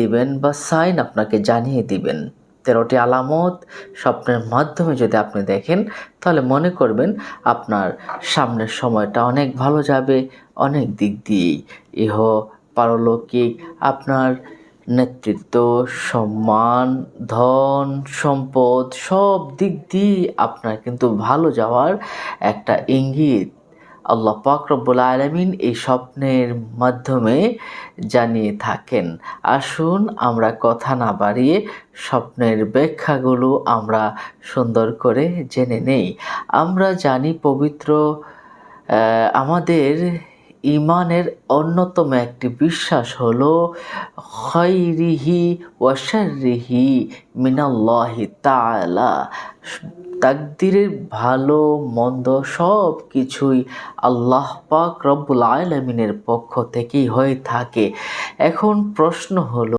দিবেন বা সাইন আপনাকে জানিয়ে দিবেন। 13টি আলামত স্বপ্নের মাধ্যমে যদি আপনি দেখেন তাহলে মনে করবেন আপনার সামনের সময়টা অনেক ভালো যাবে, অনেক দিক দিয়েই ইহ পারলৌকিক আপনার নেতৃত্ব, সম্মান, ধন, সম্পদ সব দিক দিয়েই আপনার কিন্তু ভালো যাওয়ার একটা ইঙ্গিত আল্লাহ পাক রব্বুল আলামিন এই স্বপ্নের মাধ্যমে জানিয়ে থাকেন। আসুন আমরা কথা না বাড়িয়ে স্বপ্নের ব্যাখ্যাগুলো আমরা সুন্দর করে জেনে নেই। আমরা জানি পবিত্র আমাদের ঈমানের অন্যতম একটি বিশ্বাস হলো খায়রিহি ওয়া শাররিহি মিনাল্লাহি তাআলা। তাকদীরের ভালো মন্দ সব কিছুই আল্লাহ পাক রব্বুল আলামিনের পক্ষ থেকেই হয়ে থাকে। এখন প্রশ্ন হলো